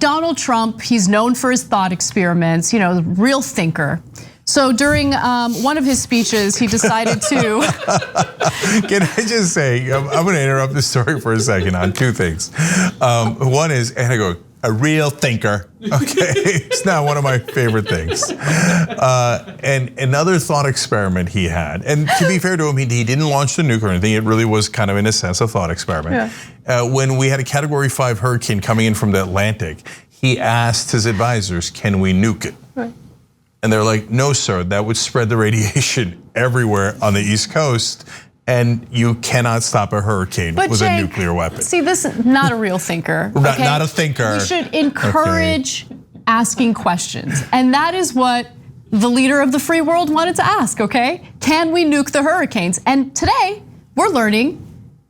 Donald Trump, he's known for his thought experiments, real thinker. So during one of his speeches, he decided to. Can I just say, I'm going to interrupt the story for a second on two things. One is, and I go, a real thinker. Okay, it's not one of my favorite things. And another thought experiment he had, and to be fair to him, he didn't launch the nuke or anything. It really was kind of, in a sense, a thought experiment. Yeah. When we had a Category 5 hurricane coming in from the Atlantic, he asked his advisors, "Can we nuke it?" Right. And they're like, "No, sir, that would spread the radiation everywhere on the East Coast. And you cannot stop a hurricane with a nuclear weapon." See, this is not a real thinker. Okay? Not a thinker. We should encourage asking questions. And that is what the leader of the free world wanted to ask, okay? Can we nuke the hurricanes? And today, we're learning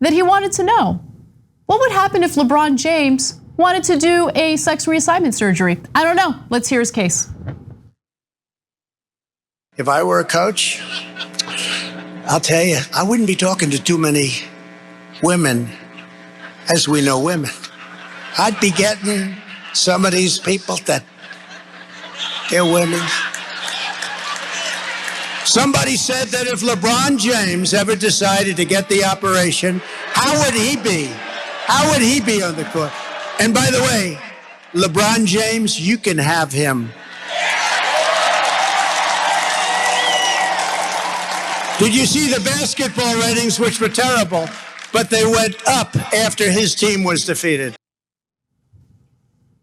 that he wanted to know, what would happen if LeBron James wanted to do a sex reassignment surgery? I don't know. Let's hear his case. If I were a coach, I'll tell you, I wouldn't be talking to too many women as we know women. I'd be getting some of these people that they're women. Somebody said that if LeBron James ever decided to get the operation, how would he be? How would he be on the court? And by the way, LeBron James, you can have him. Did you see the basketball ratings, which were terrible, but they went up after his team was defeated?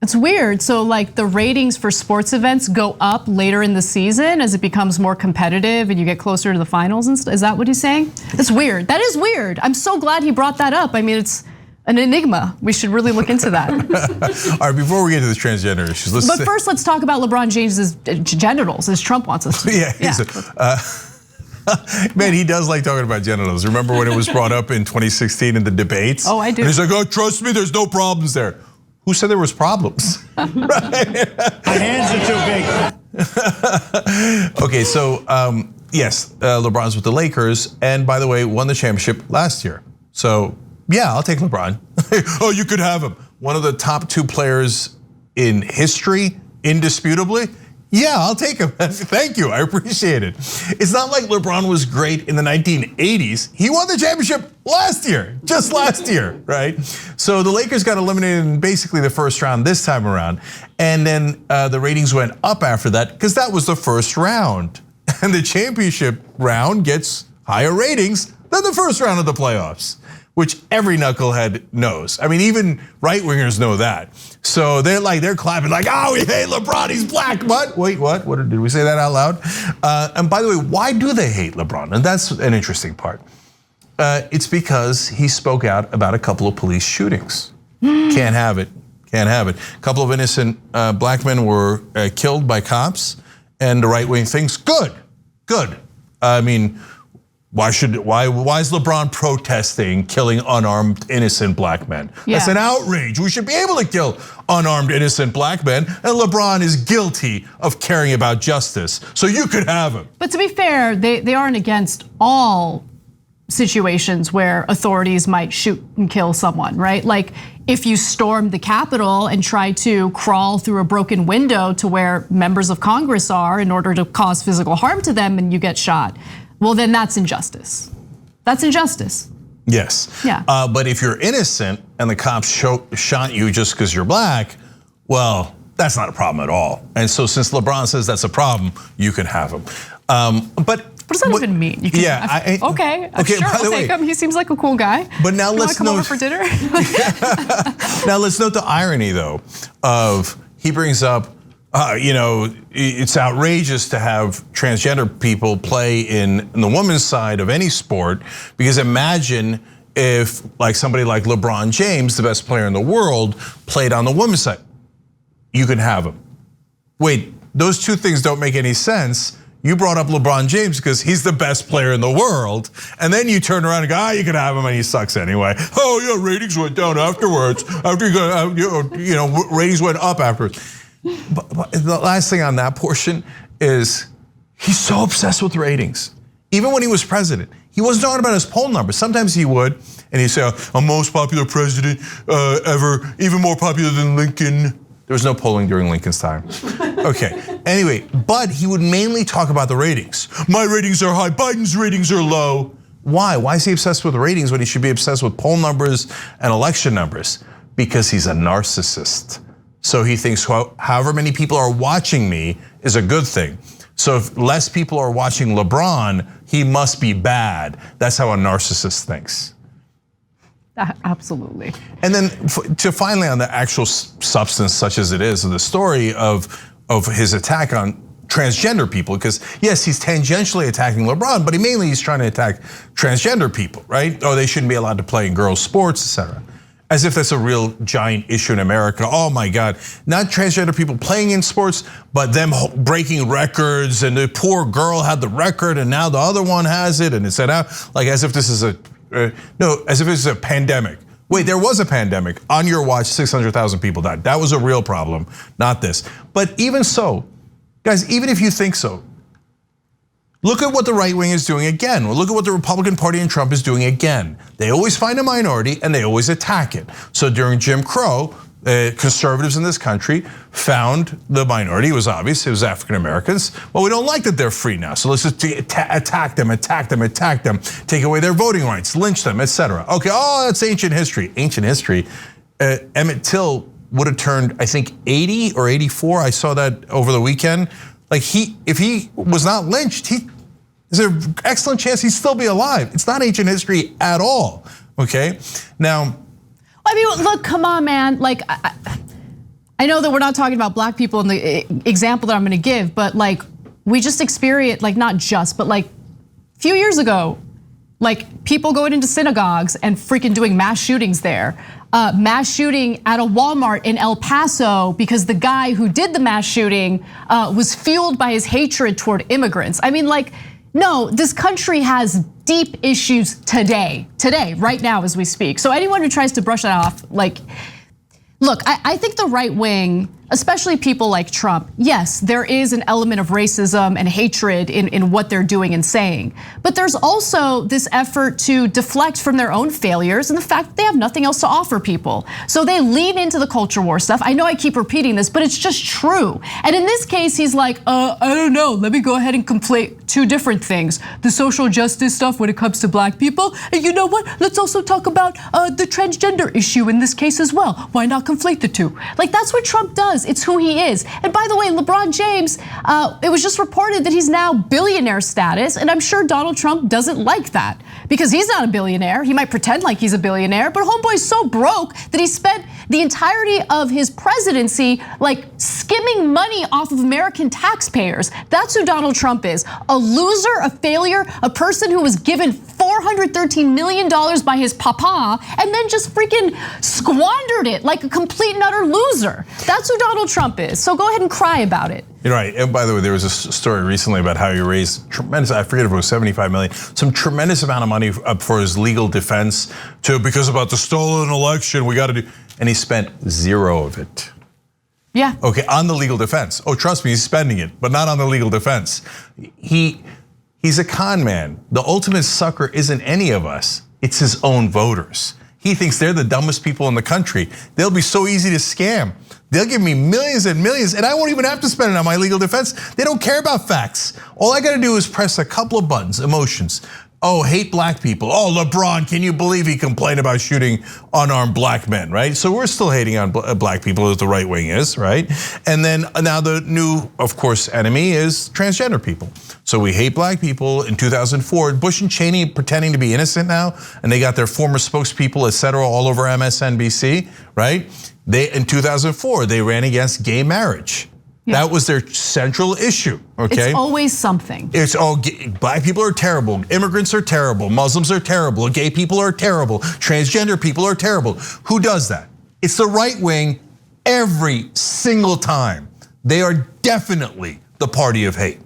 It's weird. So like the ratings for sports events go up later in the season as it becomes more competitive and you get closer to the finals and stuff. Is that what he's saying? It's weird. That is weird. I'm so glad he brought that up. I mean, it's an enigma. We should really look into that. All right, before we get to the transgender issues, but first let's talk about LeBron James's genitals, as Trump wants us to. Yeah. Man, he does like talking about genitals. Remember when it was brought up in 2016 in the debates? Oh, I do. And he's like, "Oh, trust me, there's no problems there." Who said there was problems? Right? My hands are too big. Okay, so yes, LeBron's with the Lakers, and by the way, won the championship last year. So yeah, I'll take LeBron. Oh, you could have him. One of the top 2 players in history, indisputably. Yeah, I'll take him. Thank you, I appreciate it. It's not like LeBron was great in the 1980s. He won the championship last year, just last year, right? So the Lakers got eliminated in basically the first round this time around. And then the ratings went up after that because that was the first round. And the championship round gets higher ratings than the first round of the playoffs, which every knucklehead knows. I mean, even right-wingers know that. So they're clapping like, "Oh, we hate LeBron, he's black." What? Wait, what? Did we say that out loud? And by the way, why do they hate LeBron? And that's an interesting part. It's because he spoke out about a couple of police shootings. Can't have it, can't have it. A couple of innocent black men were killed by cops, and the right wing thinks, good. I mean, why is LeBron protesting killing unarmed innocent black men? Yeah. That's an outrage. We should be able to kill unarmed innocent black men, and LeBron is guilty of caring about justice. So you could have him. But to be fair, they aren't against all situations where authorities might shoot and kill someone, right? Like if you storm the Capitol and try to crawl through a broken window to where members of Congress are in order to cause physical harm to them and you get shot, well then that's injustice. That's injustice. Yes. Yeah. But if you're innocent and the cops shot you just because you're black, well, that's not a problem at all. And so since LeBron says that's a problem, you can have him. But what does that even mean? You can okay, sure, I'll take him. He seems like a cool guy. But now let's come over for dinner. Now let's note the irony though of he brings up, it's outrageous to have transgender people play in the women's side of any sport, because imagine if like somebody like LeBron James, the best player in the world, played on the women's side. You can have him. Wait, those two things don't make any sense. You brought up LeBron James because he's the best player in the world, and then you turn around and go, you can have him, and he sucks anyway. Oh yeah, ratings went down afterwards. After ratings went up afterwards. But the last thing on that portion is he's so obsessed with ratings. Even when he was president, he wasn't talking about his poll numbers. Sometimes he would, and he'd say, "I'm most popular president ever, even more popular than Lincoln." There was no polling during Lincoln's time. Okay, anyway, but he would mainly talk about the ratings. My ratings are high, Biden's ratings are low. Why? Why is he obsessed with ratings when he should be obsessed with poll numbers and election numbers? Because he's a narcissist. So he thinks however many people are watching me is a good thing. So if less people are watching LeBron, he must be bad. That's how a narcissist thinks. Absolutely. And then to finally on the actual substance, such as it is, of the story of his attack on transgender people, because yes, he's tangentially attacking LeBron, but he's trying to attack transgender people, right? Oh, they shouldn't be allowed to play in girls' sports, etc. As if that's a real giant issue in America. Oh my God, not transgender people playing in sports, but them breaking records, and the poor girl had the record and now the other one has it, and it's out, like as if this is as if it's a pandemic. Wait, there was a pandemic. On your watch, 600,000 people died. That was a real problem, not this. But even so, guys, even if you think so, look at what the right wing is doing again. Look at what the Republican Party and Trump is doing again. They always find a minority and they always attack it. So during Jim Crow, conservatives in this country found the minority. It was obvious, it was African Americans. Well, we don't like that they're free now, so let's just attack them, take away their voting rights, lynch them, etc. Okay, that's ancient history. Ancient history. Emmett Till would have turned, I think, 80 or 84. I saw that over the weekend. Like if he was not lynched, there's an excellent chance he'd still be alive. It's not ancient history at all, okay? Now, I mean, look, come on, man. Like, I know that we're not talking about black people in the example that I'm gonna give, but like, we just experienced, like not just, but like a few years ago, like people going into synagogues and freaking doing mass shootings there. Mass shooting at a Walmart in El Paso because the guy who did the mass shooting was fueled by his hatred toward immigrants. I mean, like, no, this country has deep issues today, right now as we speak. So anyone who tries to brush that off, like, look, I think the right wing, especially people like Trump, yes, there is an element of racism and hatred in what they're doing and saying. But there's also this effort to deflect from their own failures and the fact that they have nothing else to offer people. So they lean into the culture war stuff. I know I keep repeating this, but it's just true. And in this case, he's like, I don't know, let me go ahead and conflate two different things. The social justice stuff when it comes to black people. And you know what? Let's also talk about the transgender issue in this case as well. Why not conflate the two? Like, that's what Trump does. It's who he is. And by the way, LeBron James, it was just reported that he's now billionaire status, and I'm sure Donald Trump doesn't like that because he's not a billionaire. He might pretend like he's a billionaire, but homeboy's so broke that he spent the entirety of his presidency like skimming money off of American taxpayers. That's who Donald Trump is. A loser, a failure, a person who was given $413 million by his papa and then just freaking squandered it like a complete and utter loser. That's who Donald Trump is. So go ahead and cry about it. You're right. And by the way, there was a story recently about how he raised tremendous, I forget if it was 75 million, some tremendous amount of money for his legal defense because about the stolen election, we got to do, and he spent zero of it. Yeah. Okay, on the legal defense. Oh, trust me, he's spending it, but not on the legal defense. He's a con man. The ultimate sucker isn't any of us, it's his own voters. He thinks they're the dumbest people in the country. They'll be so easy to scam. They'll give me millions and millions and I won't even have to spend it on my legal defense. They don't care about facts. All I gotta do is press a couple of buttons, emotions. Oh, hate black people. Oh, LeBron, can you believe he complained about shooting unarmed black men, right? So we're still hating on black people as the right wing is, right? And then now the new, of course, enemy is transgender people. So we hate black people. In 2004, Bush and Cheney pretending to be innocent now, and they got their former spokespeople, et cetera, all over MSNBC, right? In 2004, they ran against gay marriage. Yeah. That was their central issue, okay? It's always something. It's all, black people are terrible, immigrants are terrible, Muslims are terrible, gay people are terrible, transgender people are terrible. Who does that? It's the right wing every single time. They are definitely the party of hate.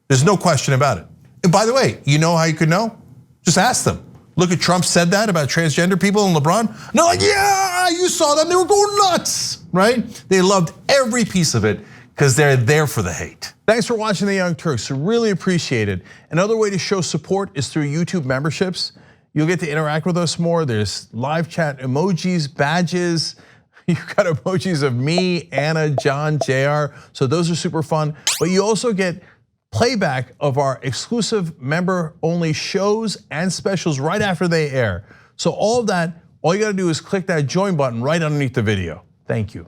There's no question about it. And by the way, you know how you could know? Just ask them. Look at Trump said that about transgender people and LeBron. And they're like, yeah, you saw them, they were going nuts, right? They loved every piece of it because they're there for the hate. Thanks for watching The Young Turks, really appreciate it. Another way to show support is through YouTube memberships. You'll get to interact with us more. There's live chat emojis, badges. You got emojis of me, Anna, John, JR. So those are super fun. But you also get playback of our exclusive member-only shows and specials right after they air. So all of that, all you gotta do is click that join button right underneath the video. Thank you.